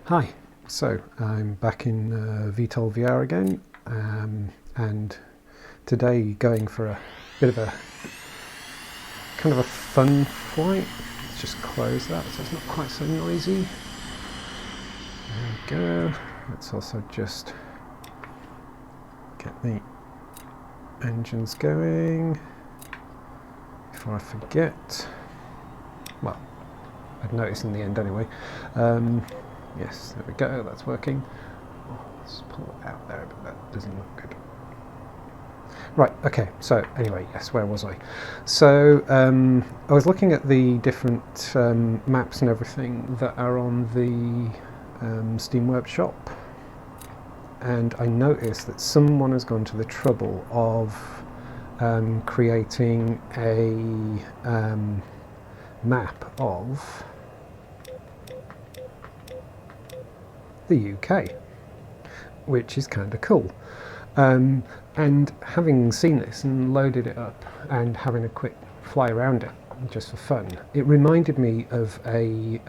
Hi, so I'm back in VTOL VR again, and today going for a bit of a kind of a fun flight. Let's just close that so it's not quite so noisy. There we go. Let's also just get the engines going before I forget. Well, I'd notice in the end anyway. Yes, there we go, that's working. Let's pull it out there, but that doesn't look good. Right, okay, so anyway, yes, where was I? So I was looking at the different maps and everything that are on the Steam Workshop, and I noticed that someone has gone to the trouble of creating a map of the UK, which is kind of cool. And having seen this and loaded it up and having a quick fly around it just for fun, it reminded me of a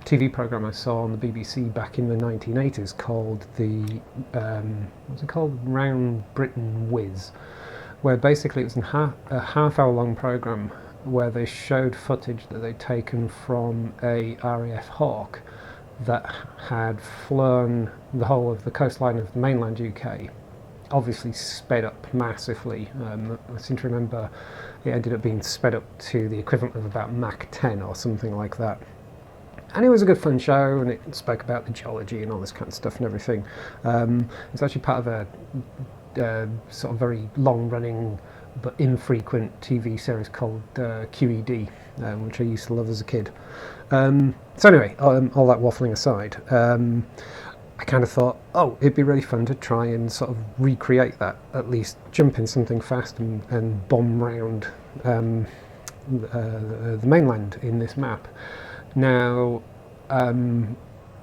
TV program I saw on the BBC back in the 1980s called what's it called? Round Britain Whiz, where basically it was a half-hour long program where they showed footage that they'd taken from a RAF Hawk that had flown the whole of the coastline of the mainland UK, obviously sped up massively. I seem to remember it ended up being sped up to the equivalent of about Mach 10 or something like that. And it was a good fun show, and it spoke about the geology and all this kind of stuff and everything. It's actually part of a sort of very long-running but infrequent TV series called QED, which I used to love as a kid. So anyway, all that waffling aside, I kind of thought, oh, it'd be really fun to try and sort of recreate that, at least jump in something fast and bomb round the mainland in this map. Now,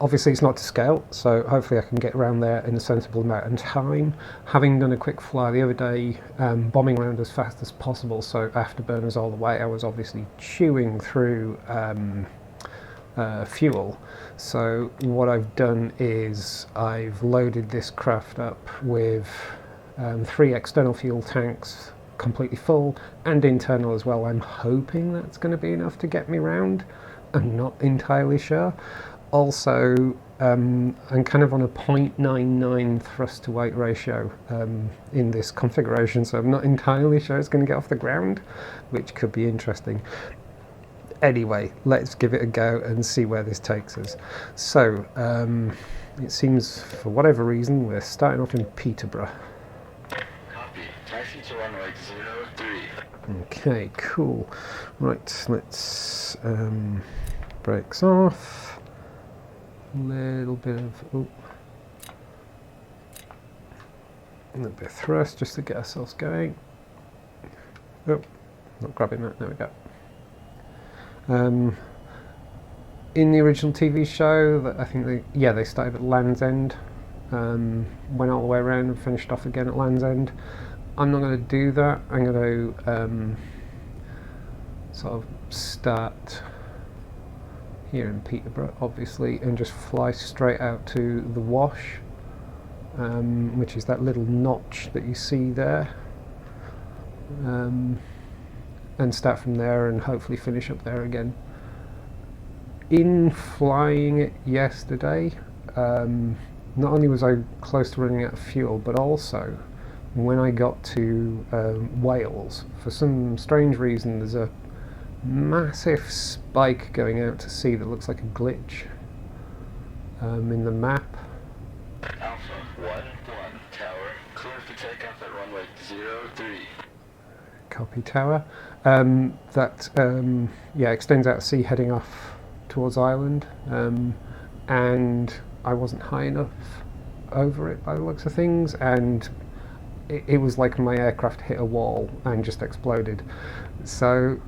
obviously it's not to scale, so hopefully I can get around there in a sensible amount of time. Having done a quick fly the other day, bombing around as fast as possible, so afterburners all the way, I was obviously chewing through fuel. So what I've done is I've loaded this craft up with 3 external fuel tanks completely full and internal as well. I'm hoping that's going to be enough to get me round. I'm not entirely sure. Also, I'm kind of on a 0.99 thrust to weight ratio in this configuration, so I'm not entirely sure it's going to get off the ground, which could be interesting. Anyway, let's give it a go and see where this takes us. So, it seems, for whatever reason, we're starting off in Peterborough. Copy. Taxi to runway 03. Okay, cool. Right, let's brakes off. A little bit of thrust just to get ourselves going. Oh, not grabbing that. There we go. In the original TV show, that I think they started at Land's End, went all the way around and finished off again at Land's End. I'm not going to do that. I'm going to sort of start here in Peterborough, obviously, and just fly straight out to the Wash, which is that little notch that you see there, and start from there and hopefully finish up there again. In flying it yesterday, not only was I close to running out of fuel, but also when I got to Wales, for some strange reason, there's a massive spike going out to sea that looks like a glitch in the map. Alpha 1-1 tower, clear for takeoff at runway 03. Copy, tower. That extends out to sea heading off towards Ireland, and I wasn't high enough over it by the looks of things, and it was like my aircraft hit a wall and just exploded. So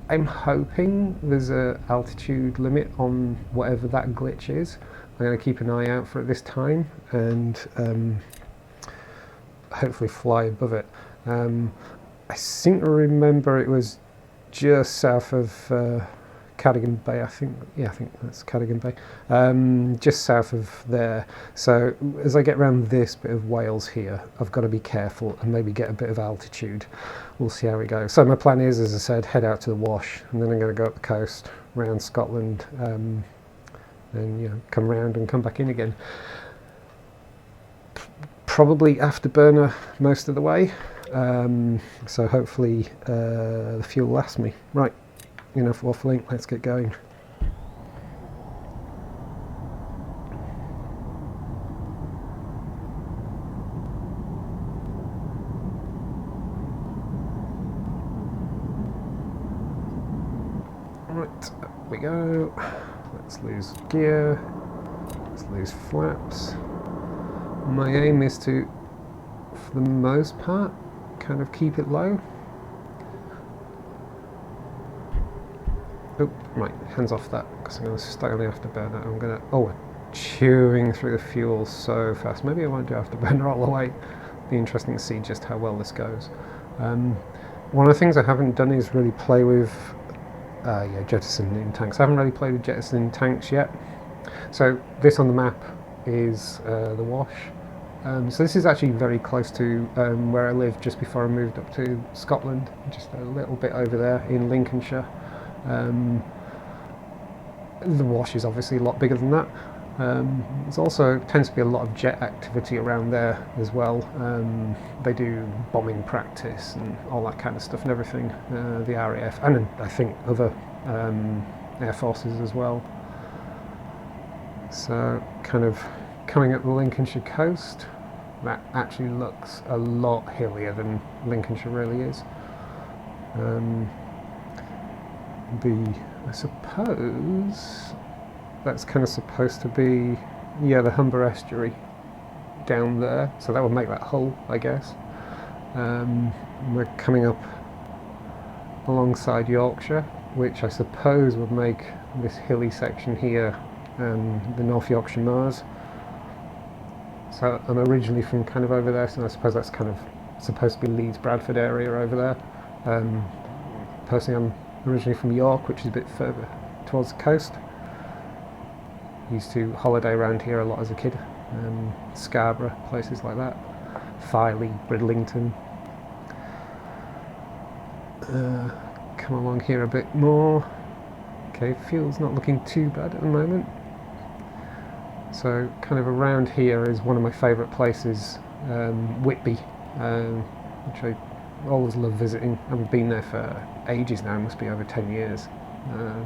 I'm hoping there's a altitude limit on whatever that glitch is. I'm going to keep an eye out for it this time and hopefully fly above it. I seem to remember it was just south of Cadogan Bay, I think. Yeah, I think that's Cadogan Bay. Just south of there. So as I get around this bit of Wales here, I've got to be careful and maybe get a bit of altitude. We'll see how we go. So my plan is, as I said, head out to the Wash, and then I'm going to go up the coast, around Scotland, and come round and come back in again. Probably afterburner most of the way. So hopefully the fuel lasts me. Right, enough waffling, let's get going. Right, up we go. Let's lose gear, let's lose flaps. My aim is to, for the most part, kind of keep it low. Oh, right, hands off that, because I'm going to stay on the afterburner. I'm going to, we're chewing through the fuel so fast. Maybe I won't do afterburner all the way. Be interesting to see just how well this goes. One of the things I haven't done is really play with jettisoning tanks. I haven't really played with jettisoning tanks yet. So this on the map is the Wash. So this is actually very close to where I lived just before I moved up to Scotland, just a little bit over there in Lincolnshire. The Wash is obviously a lot bigger than that. There's also tends to be a lot of jet activity around there as well. They do bombing practice and all that kind of stuff and everything, the RAF, and I think other air forces as well. So kind of coming up the Lincolnshire coast, that actually looks a lot hillier than Lincolnshire really is. I suppose that's kind of supposed to be, the Humber estuary down there, so that would make that Hull, I guess. We're coming up alongside Yorkshire, which I suppose would make this hilly section here the North Yorkshire Moors. So I'm originally from kind of over there, so I suppose that's kind of supposed to be Leeds, Bradford area over there. Personally, I'm originally from York, which is a bit further towards the coast. Used to holiday around here a lot as a kid. Scarborough, places like that. Filey, Bridlington. Come along here a bit more. Okay, fuel's not looking too bad at the moment. So kind of around here is one of my favourite places, Whitby, which I always love visiting. I haven't been there for ages now, it must be over 10 years. I'd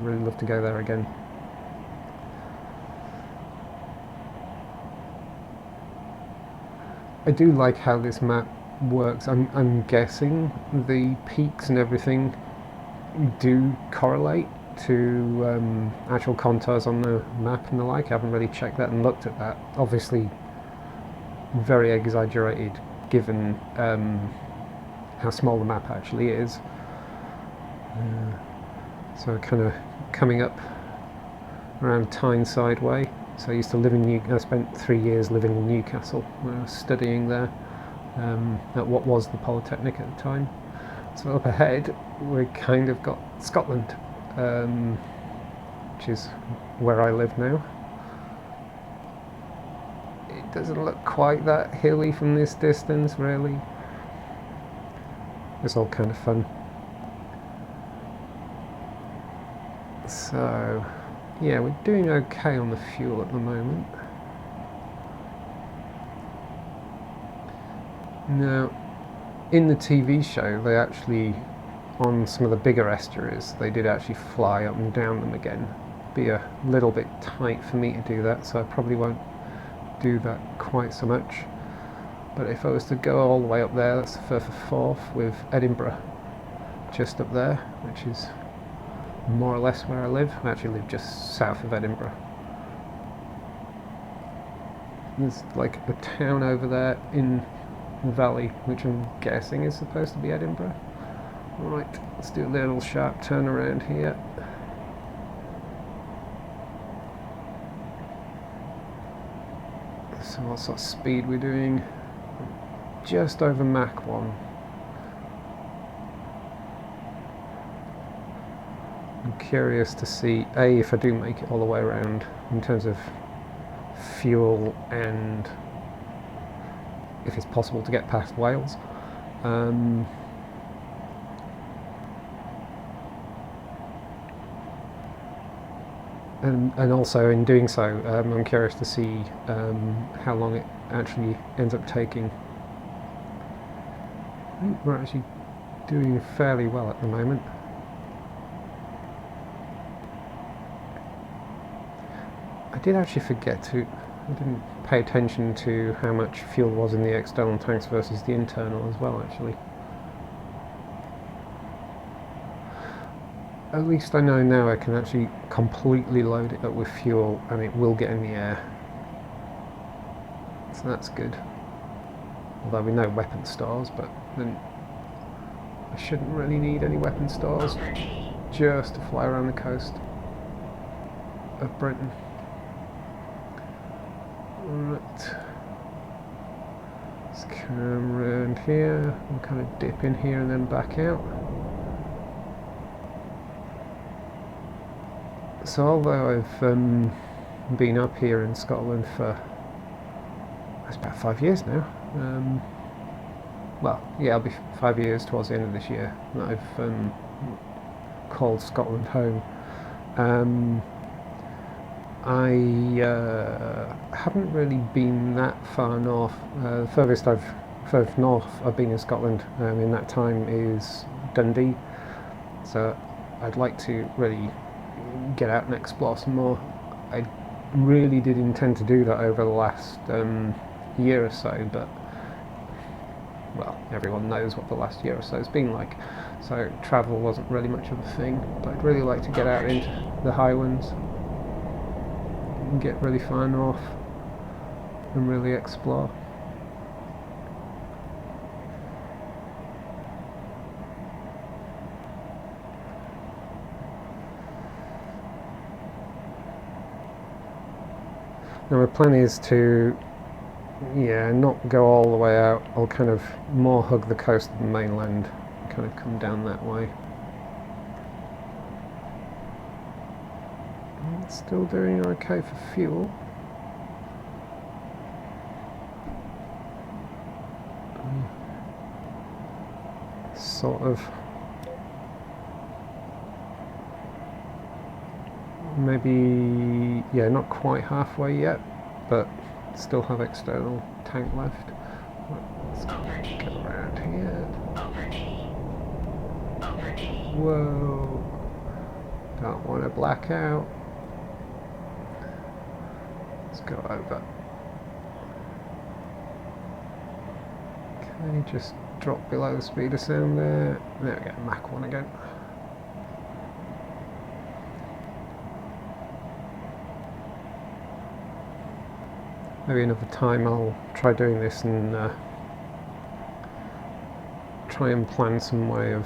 really love to go there again. I do like how this map works. I'm guessing the peaks and everything do correlate to actual contours on the map and the like. I haven't really checked that and looked at that. Obviously very exaggerated given how small the map actually is. So kind of coming up around Tyneside way. So I used to live in I spent 3 years living in Newcastle when I was studying there at what was the Polytechnic at the time. So up ahead we kind of got Scotland, which is where I live now. It doesn't look quite that hilly from this distance really. It's all kind of fun. So yeah, we're doing okay on the fuel at the moment. Now, in the TV show, they actually, on some of the bigger estuaries, they did actually fly up and down them again. Be a little bit tight for me to do that, so I probably won't do that quite so much. But if I was to go all the way up there, that's the Firth of Forth with Edinburgh just up there, which is more or less where I live. I actually live just south of Edinburgh. There's like a town over there in the valley, which I'm guessing is supposed to be Edinburgh. Right, let's do a little sharp turn around here. So what sort of speed we're doing? Just over Mach 1. I'm curious to see, A, if I do make it all the way around in terms of fuel and if it's possible to get past Wales. And also in doing so, I'm curious to see how long it actually ends up taking. I think we're actually doing fairly well at the moment. I did actually forget to, I didn't pay attention to how much fuel was in the external tanks versus the internal as well, actually. At least I know now I can actually completely load it up with fuel and it will get in the air. So that's good. Although we know weapon stores, but then I shouldn't really need any weapon stores just to fly around the coast of Britain. Right. Let's come around here and kind of dip in here and then back out. So although I've been up here in Scotland for, that's about 5 years now, well, yeah, it'll be 5 years towards the end of this year that I've called Scotland home. I haven't really been that far north. The furthest north I've been in Scotland in that time is Dundee, so I'd like to really get out and explore some more. I really did intend to do that over the last year or so, but well, everyone knows what the last year or so has been like, so travel wasn't really much of a thing. But I'd really like to get out into the Highlands and get really far north and really explore. Now my plan is to, not go all the way out. I'll kind of more hug the coast of the mainland, kind of come down that way. It's still doing okay for fuel. Sort of. Maybe, not quite halfway yet, but still have external tank left. Let's get around here. Whoa. Don't want to black out. Let's go over. Okay, just drop below the speed of sound there. There we go, Mach 1 again. Maybe another time I'll try doing this and try and plan some way of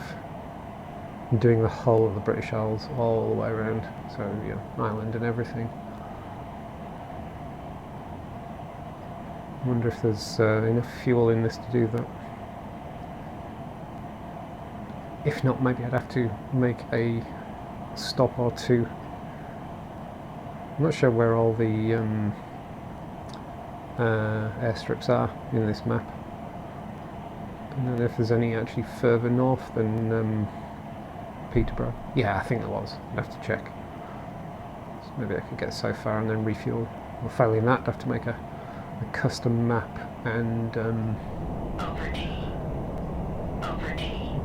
doing the whole of the British Isles all the way around, so Ireland and everything. I wonder if there's enough fuel in this to do that. If not, maybe I'd have to make a stop or two. I'm not sure where all the airstrips are in this map. I don't know if there's any actually further north than Peterborough. Yeah, I think there was. I'd have to check. So maybe I could get so far and then refuel. Or failing that, I'd have to make a custom map and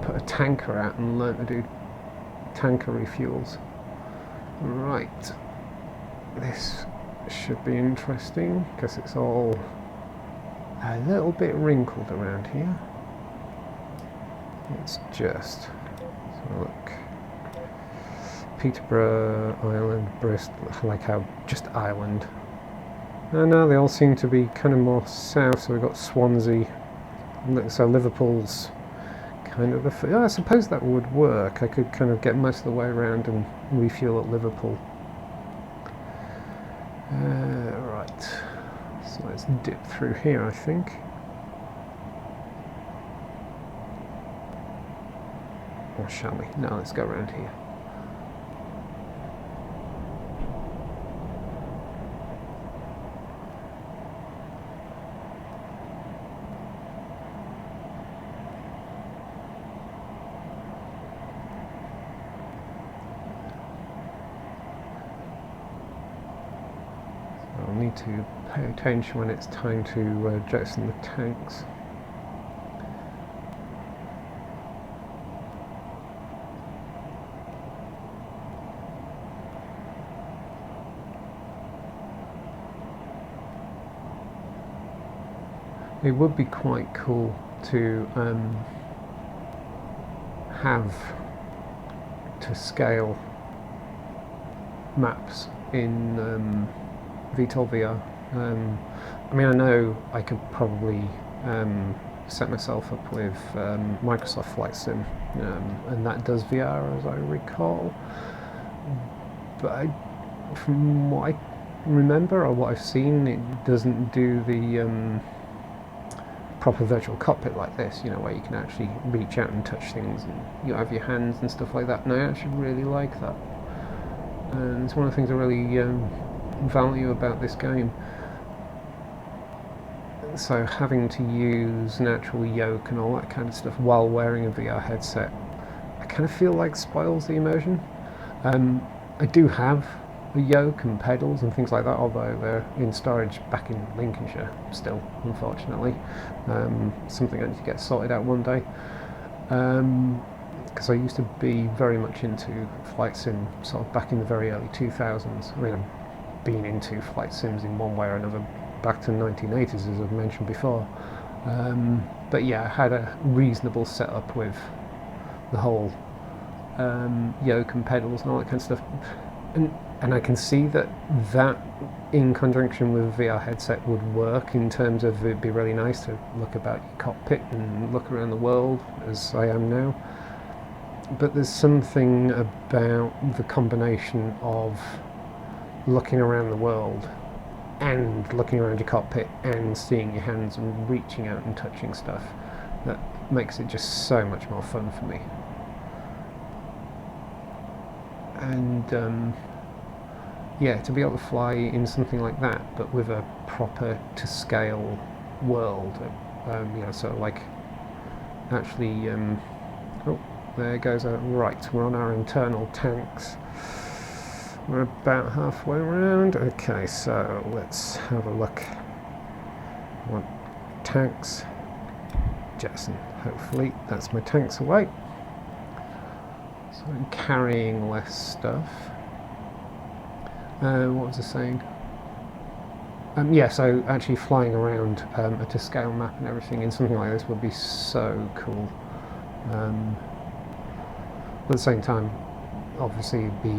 put a tanker out and learn to do tanker refuels. Right. This should be interesting because it's all a little bit wrinkled around here. It's just, so look, Peterborough, Ireland, Bristol, like how just Ireland. And now they all seem to be kind of more south, so we've got Swansea, so Liverpool's kind of the, I suppose that would work. I could kind of get most of the way around and refuel at Liverpool. Right, so let's dip through here, I think. Or shall we? No, let's go around here. need to pay attention when it's time to jettison the tanks. It would be quite cool to have to scale maps in VTOL VR. I mean, I know I could probably set myself up with Microsoft Flight Sim, and that does VR as I recall, but from what I remember or what I've seen, it doesn't do the proper virtual cockpit like this, you know, where you can actually reach out and touch things and you have your hands and stuff like that, and I actually really like that, and it's one of the things I really value about this game. So having to use an actual yoke and all that kind of stuff while wearing a VR headset, I kind of feel like spoils the immersion. I do have a yoke and pedals and things like that, although they're in storage back in Lincolnshire still, unfortunately. Something I need to get sorted out one day, because I used to be very much into flight sim sort of back in the very early 2000s. I mean, I've been into flight sims in one way or another back to the 1980s, as I've mentioned before, but yeah, I had a reasonable setup with the whole yoke and pedals and all that kind of stuff, and I can see that in conjunction with a VR headset would work, in terms of it'd be really nice to look about your cockpit and look around the world as I am now, but there's something about the combination of looking around the world and looking around your cockpit and seeing your hands and reaching out and touching stuff that makes it just so much more fun for me. And yeah, to be able to fly in something like that, but with a proper to scale world, you know, sort of like actually, oh, there goes a right, we're on our internal tanks. We're about halfway around. Okay, so let's have a look. I want tanks. Jettison. Hopefully that's my tanks away. So I'm carrying less stuff. What was I saying? Yeah, so actually flying around a to scale map and everything in something like this would be so cool. At the same time, obviously it'd be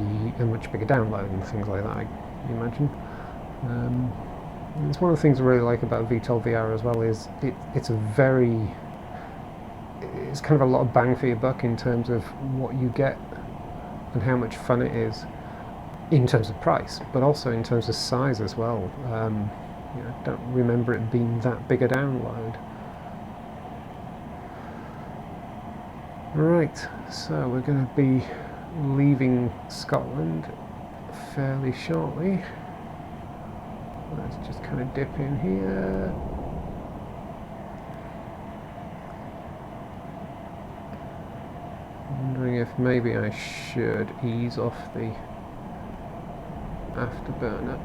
a much bigger download and things like that, I imagine. It's one of the things I really like about VTOL VR as well, is it's kind of a lot of bang for your buck in terms of what you get and how much fun it is, in terms of price, but also in terms of size as well. You know, I don't remember it being that big a download. Right, so we're going to be leaving Scotland fairly shortly. Let's just kind of dip in here. Wondering if maybe I should ease off the afterburner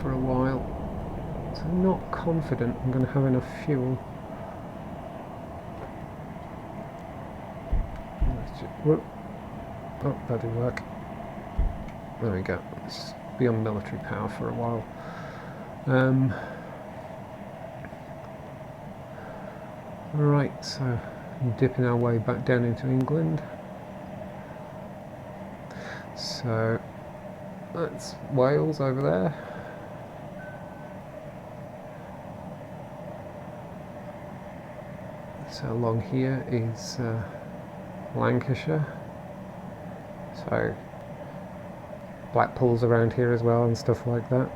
for a while. So I'm not confident I'm going to have enough fuel. Let's just, whoop. Oh, that didn't work. There we go. Let's be on military power for a while. Right, so dipping our way back down into England. So that's Wales over there. So along here is Lancashire. So Blackpool's around here as well and stuff like that.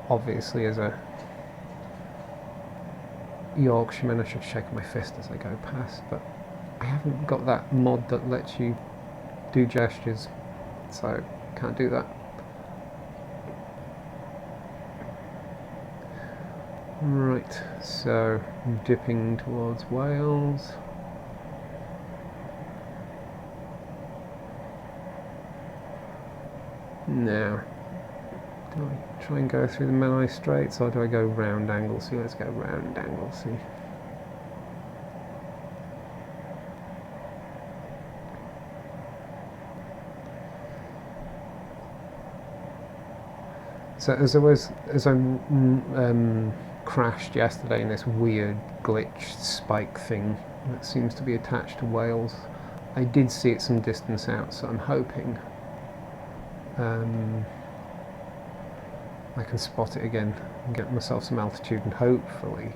Obviously, as a Yorkshireman, I should shake my fist as I go past, but I haven't got that mod that lets you do gestures, so can't do that. Right, so I'm dipping towards Wales. Now, do I try and go through the Menai Straits or do I go round Anglesey? Let's go round Anglesey. So as I crashed yesterday in this weird glitch spike thing that seems to be attached to Wales, I did see it some distance out, so I'm hoping I can spot it again and get myself some altitude, and hopefully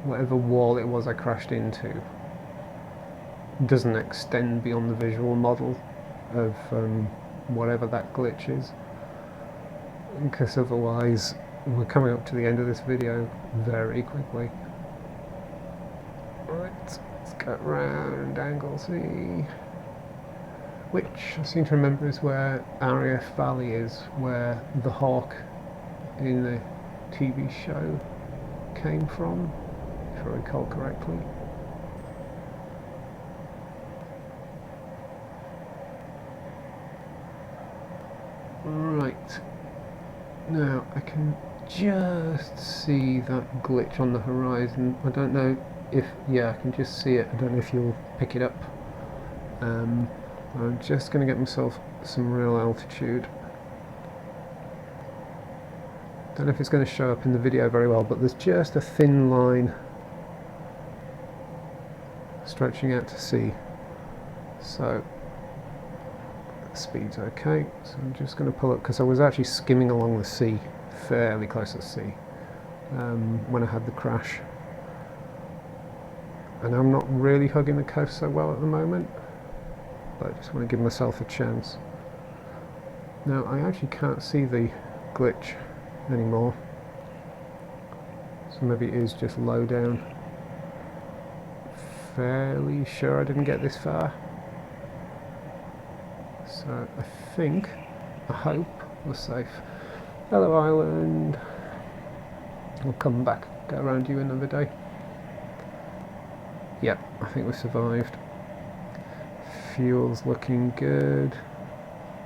whatever wall it was I crashed into doesn't extend beyond the visual model of whatever that glitch is, because otherwise we're coming up to the end of this video very quickly. Right, let's go round Anglesey, which I seem to remember is where RAF Valley is, where the hawk in the TV show came from, if I recall correctly. Right, now I can just see that glitch on the horizon. I don't know if, yeah, I can just see it. I don't know if you'll pick it up. I'm just going to get myself some real altitude. Don't know if it's going to show up in the video very well, but there's just a thin line stretching out to sea. So speed's okay, so I'm just going to pull up, because I was actually skimming along the sea, fairly close to the sea, when I had the crash. And I'm not really hugging the coast so well at the moment, but I just want to give myself a chance. Now, I actually can't see the glitch anymore, so maybe it is just low down. Fairly sure I didn't get this far. So I hope we're safe. Hello Island. We'll come back, go around you another day. Yep, I think we survived. Fuel's looking good.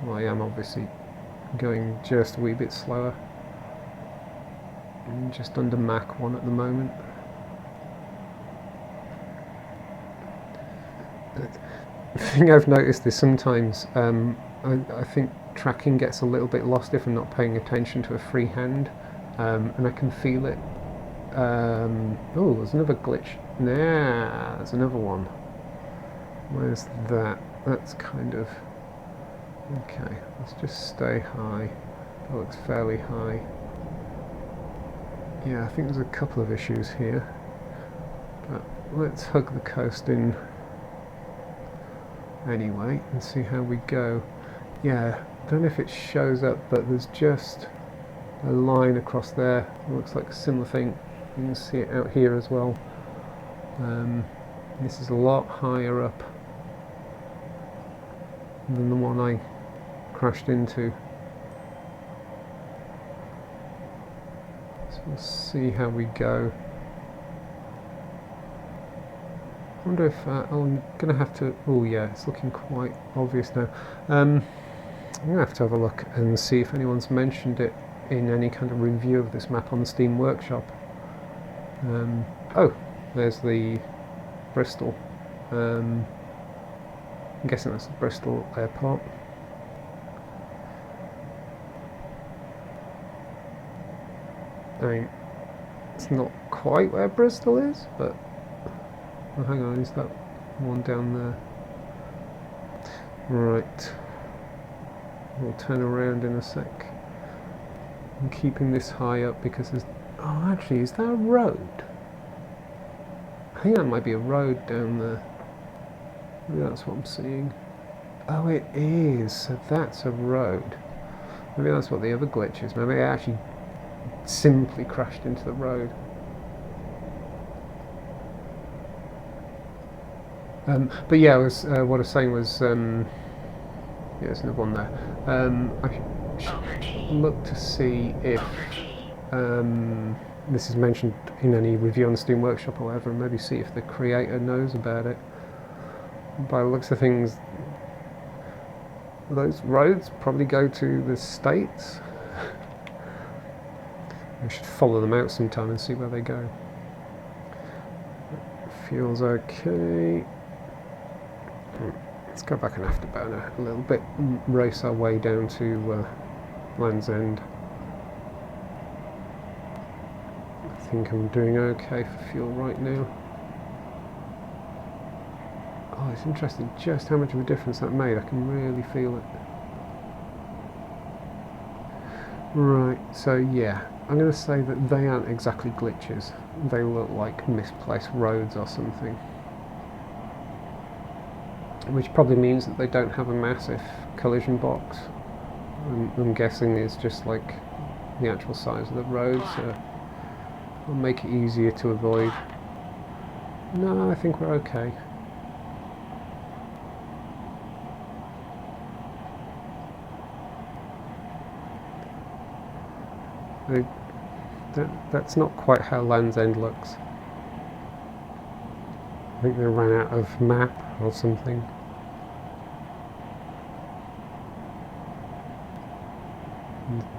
Well, I am obviously going just a wee bit slower. I'm just under Mach 1 at the moment. The thing I've noticed is sometimes I think tracking gets a little bit lost if I'm not paying attention to a free hand, and I can feel it. Oh, there's another glitch. Nah, there's another one. Where's that? That's kind of... Okay, let's just stay high. That looks fairly high. Yeah, I think there's a couple of issues here. But let's hug the coast in anyway and see how we go. Yeah, I don't know if it shows up, but there's just a line across there. It looks like a similar thing. You can see it out here as well. This is a lot higher up than the one I crashed into. So we'll see how we go. I wonder if I'm going to have to... Oh yeah, it's looking quite obvious now. I'm going to have a look and see if anyone's mentioned it in any kind of review of this map on the Steam Workshop. Oh, there's the Bristol. I'm guessing that's the Bristol airport. I mean, it's not quite where Bristol is, but... Oh, hang on, is that one down there? Right. We'll turn around in a sec. I'm keeping this high up because there's... Oh, actually, is that a road? I think that might be a road down there. Maybe that's what I'm seeing. Oh, it is. So that's a road. Maybe that's what the other glitch is. Maybe I actually simply crashed into the road. But yeah, what I was saying was, yeah, there's another one there. I should look to see if this is mentioned in any review on the Steam Workshop or whatever, and maybe see if the creator knows about it. By the looks of things, those roads probably go to the States. I should follow them out sometime and see where they go. Feels okay. Let's go back and afterburner a little bit and race our way down to Land's End. I think I'm doing okay for fuel right now. Oh, it's interesting just how much of a difference that made. I can really feel it. Right, so yeah, I'm going to say that they aren't exactly glitches. They look like misplaced roads or something. Which probably means that they don't have a massive collision box. I'm guessing it's just like the actual size of the road, so it'll make it easier to avoid. No, I think we're okay. That's not quite how Land's End looks. I think they ran out of map or something.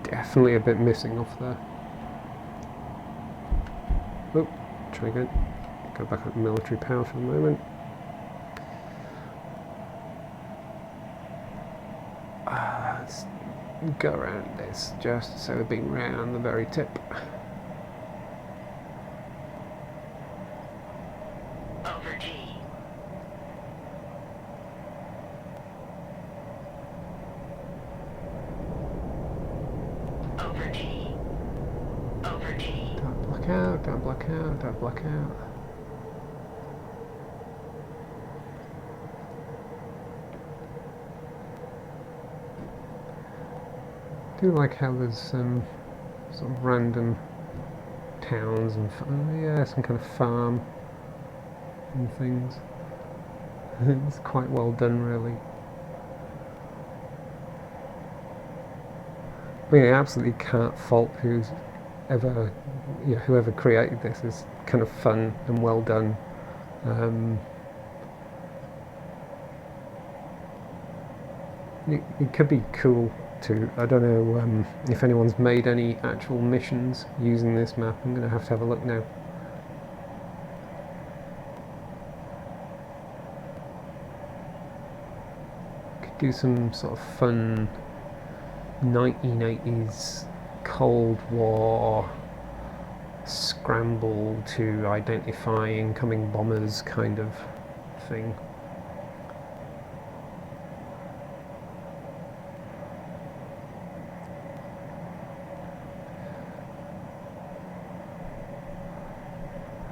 Definitely a bit missing off there. Oh, try again. Go back up to military power for a moment. Let's go around this just so we're being round the very tip. Over G. Over G. Over G. Don't block out, don't block out, don't block out. I do like how there's some sort of random towns and yeah, some kind of farm and things. It's quite well done, really. I mean, I absolutely can't fault whoever created this. It's kind of fun and well done. It could be cool too. I don't know if anyone's made any actual missions using this map. I'm going to have a look now. Could do some sort of fun 1980s Cold War scramble to identify incoming bombers kind of thing.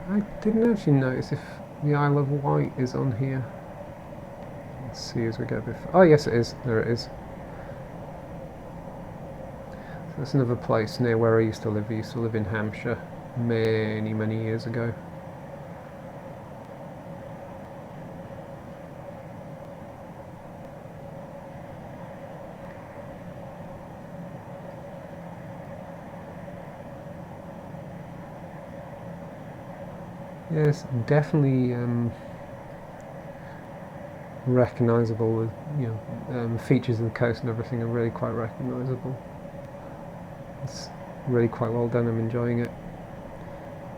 I didn't actually notice if the Isle of Wight is on here. Let's see as we go before. Oh yes, it is. There it is. So that's another place near where I used to live. I used to live in Hampshire many years ago. Yes, definitely recognisable. Features of the coast and everything are really quite recognisable. It's really quite well done. I'm enjoying it.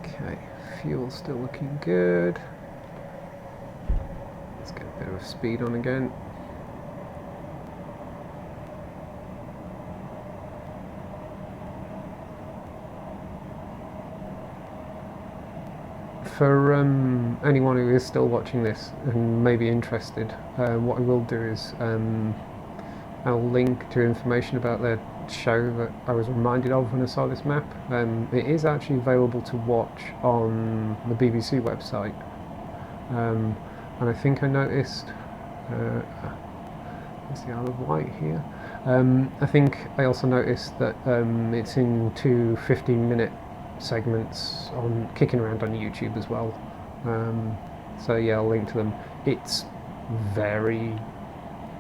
Okay, fuel's still looking good. Let's get a bit of speed on again. For anyone who is still watching this and may be interested, what I will do is I'll link to information about their show that I was reminded of when I saw this map. It is actually available to watch on the BBC website, and I think I noticed there's the Isle of Wight here. I think I also noticed that it's in two 15-minute segments on kicking around on YouTube as well. So yeah, I'll link to them. It's very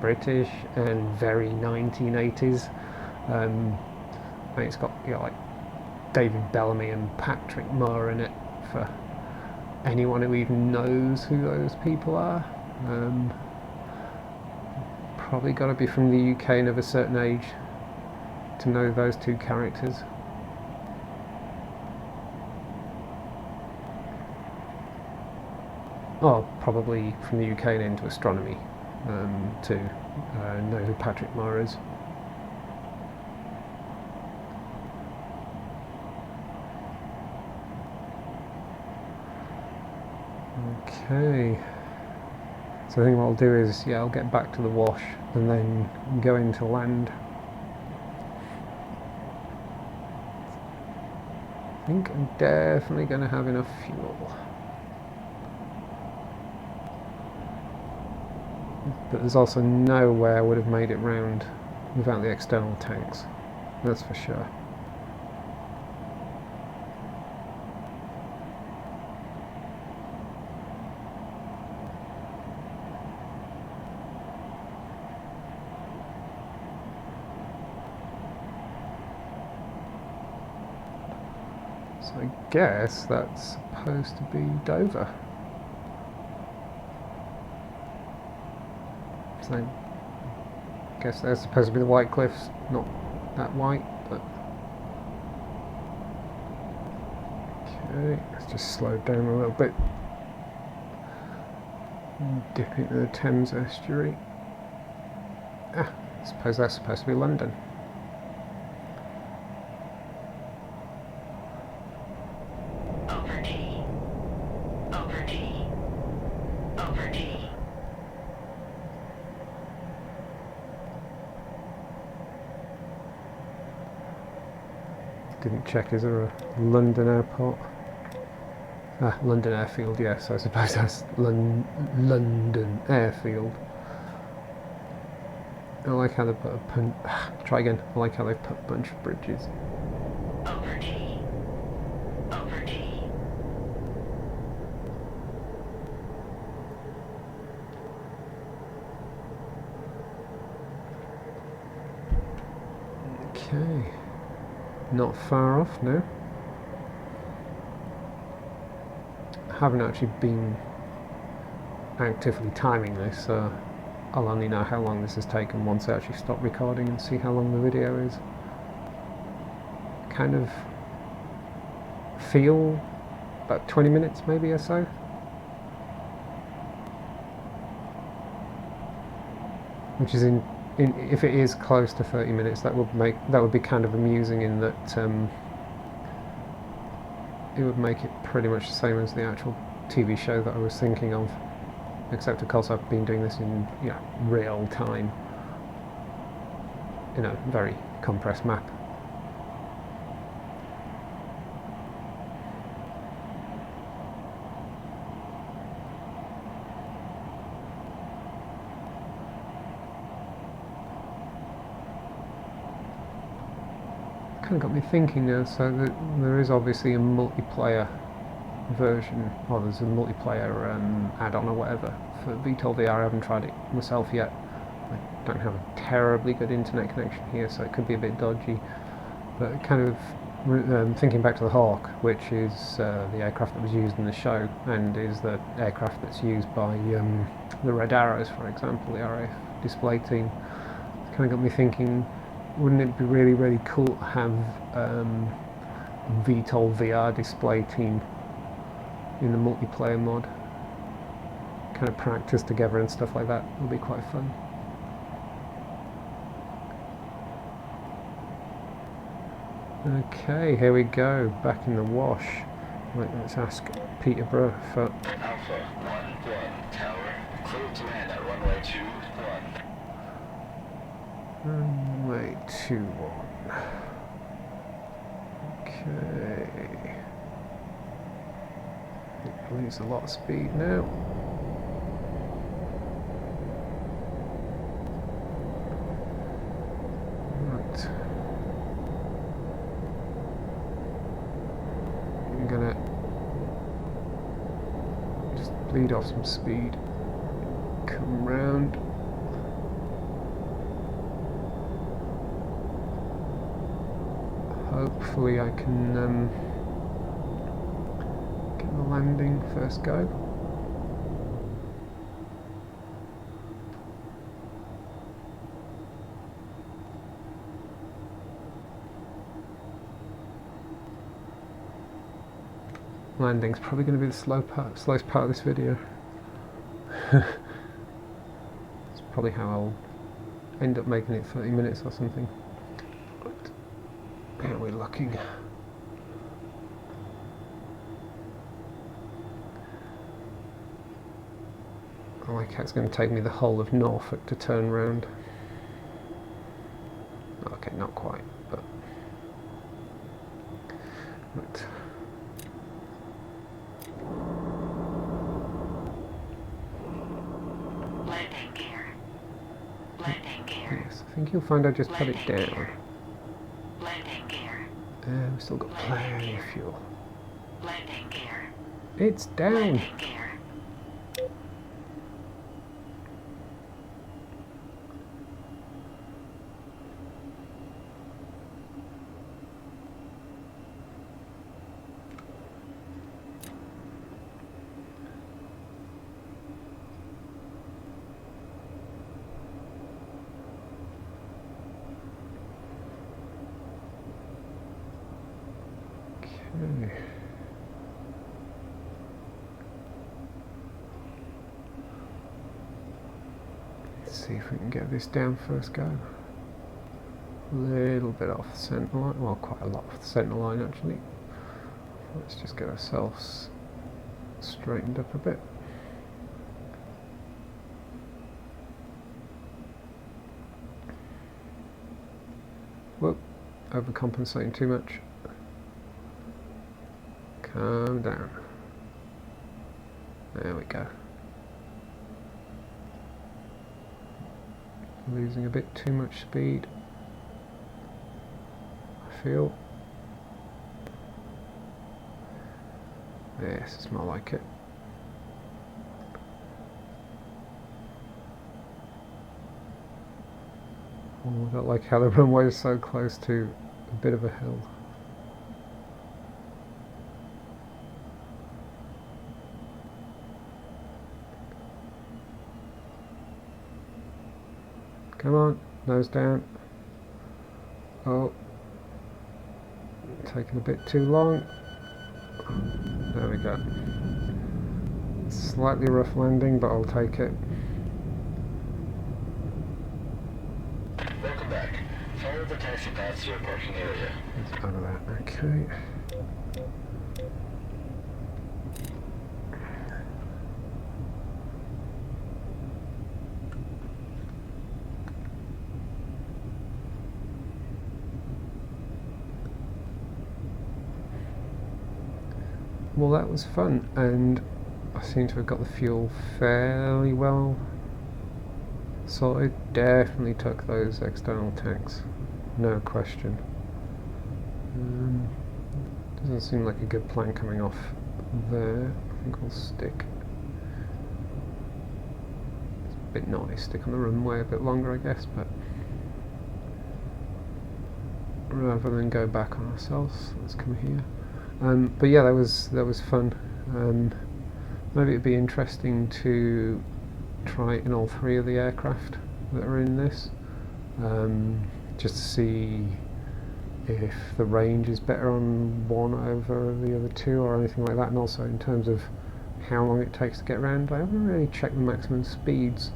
British and very 1980s. And it's got like David Bellamy and Patrick Moore in it, for anyone who even knows who those people are. Probably got to be from the UK and of a certain age to know those two characters. Oh, probably from the UK and into astronomy to know who Patrick Moore is. Okay. So I think what I'll do is, yeah, I'll get back to the wash and then go into land. I think I'm definitely going to have enough fuel. But there's also no way I would have made it round without the external tanks, that's for sure. So I guess that's supposed to be Dover. So I guess they're supposed to be the White Cliffs, not that white, but... Okay, let's just slow down a little bit. Dip into the Thames estuary. Ah, I suppose that's supposed to be London. Over T. Over T. Over T. Didn't check, is there a London airport? Ah, London Airfield, yes, I suppose that's London Airfield. I like how they put try again. I like how they put a bunch of bridges. Over T. Over T. Okay. Not far off now. I haven't actually been actively timing this, so I'll only know how long this has taken once I actually stop recording and see how long the video is. Kind of feel about 20 minutes maybe or so. Which is if it is close to 30 minutes, that would be kind of amusing in that it would make it pretty much the same as the actual TV show that I was thinking of, except of course I've been doing this in real time in a very compressed map. Kind of got me thinking now, so that there is obviously a multiplayer version, or there's a multiplayer add-on or whatever for VTOL VR. I haven't tried it myself yet. I don't have a terribly good internet connection here, so it could be a bit dodgy, but kind of thinking back to the Hawk, which is the aircraft that was used in the show, and is the aircraft that's used by the Red Arrows, for example, the RAF display team. It's kind of got me thinking, wouldn't it be really, really cool to have VTOL VR display team in the multiplayer mod? Kind of practice together and stuff like that would be quite fun. Okay, here we go, back in the wash. Right, let's ask Peterborough for... Alpha 1-1 tower, clear to land at runway 21. Runway 21. Okay. It loses a lot of speed now. Right. I'm gonna just bleed off some speed. Come round. Hopefully I can get the landing first go. landing is probably going to be the slowest part of this video. It's probably how I'll end up making it 30 minutes or something. But how are we looking? I like how it's going to take me the whole of Norfolk to turn round. Okay, not quite, but... Right. Landing gear. Landing gear. Yes, I think you'll find I just put it Landing down. gear. Landing gear. We've still got plenty of fuel. Landing gear. It's down! Landing gear. Okay. Let's see if we can get this down first go. A little bit off the centre line, well, quite a lot off the centre line actually. Let's just get ourselves straightened up a bit. Whoop, overcompensating too much. Calm down. There we go. Losing a bit too much speed, I feel. Yes, it's more like it. Oh, I don't like how the runway is so close to a bit of a hill. Come on, nose down. Oh, taking a bit too long. There we go. Slightly rough landing, but I'll take it. Welcome back. Follow the taxi path to your parking area. It's out of that, okay. Well, that was fun, and I seem to have got the fuel fairly well sorted. Definitely took those external tanks, no question. Doesn't seem like a good plan coming off there. I think we'll stick. It's a bit naughty, stick on the runway a bit longer, I guess, but rather than go back on ourselves, let's come here. But yeah, that was fun. Maybe it'd be interesting to try it in all three of the aircraft that are in this, just to see if the range is better on one over the other two or anything like that, and also in terms of how long it takes to get around. I haven't really checked the maximum speeds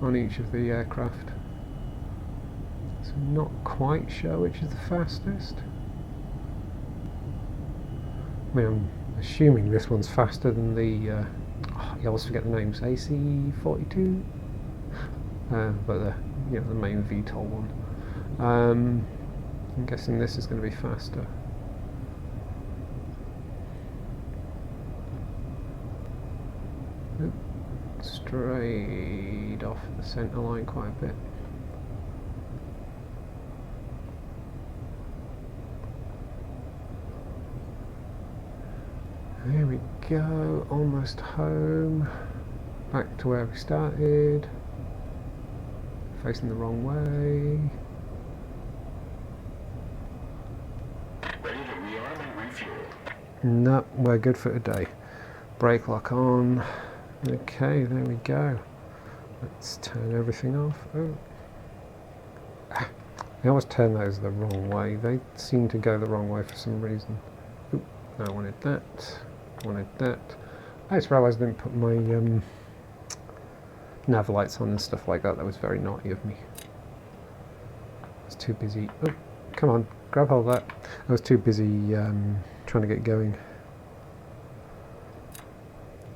on each of the aircraft, so I'm not quite sure which is the fastest. I mean, I'm assuming this one's faster than the, I always forget the names, AC-42? But the main VTOL one. I'm guessing this is going to be faster. Oop, straight off the centre line quite a bit. There we go, almost home. Back to where we started. Facing the wrong way. Ready to rearm and refuel. No, we're good for today. Brake lock on. Okay, there we go. Let's turn everything off. Oh. I always turn those the wrong way. They seem to go the wrong way for some reason. Oop, I wanted that. wanted that. I just realised I didn't put my nav lights on and stuff like that. That was very naughty of me. I was too busy. Oh, come on, grab hold of that. I was too busy trying to get going.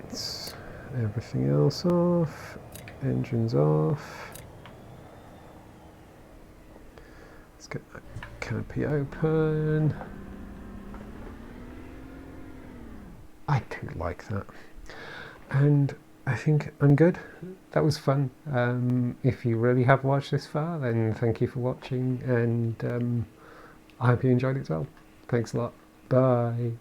It's everything else off. Engines off. Let's get that canopy open. I do like that. And I think I'm good. That was fun. If you really have watched this far, then thank you for watching, and I hope you enjoyed it as well. Thanks a lot. Bye.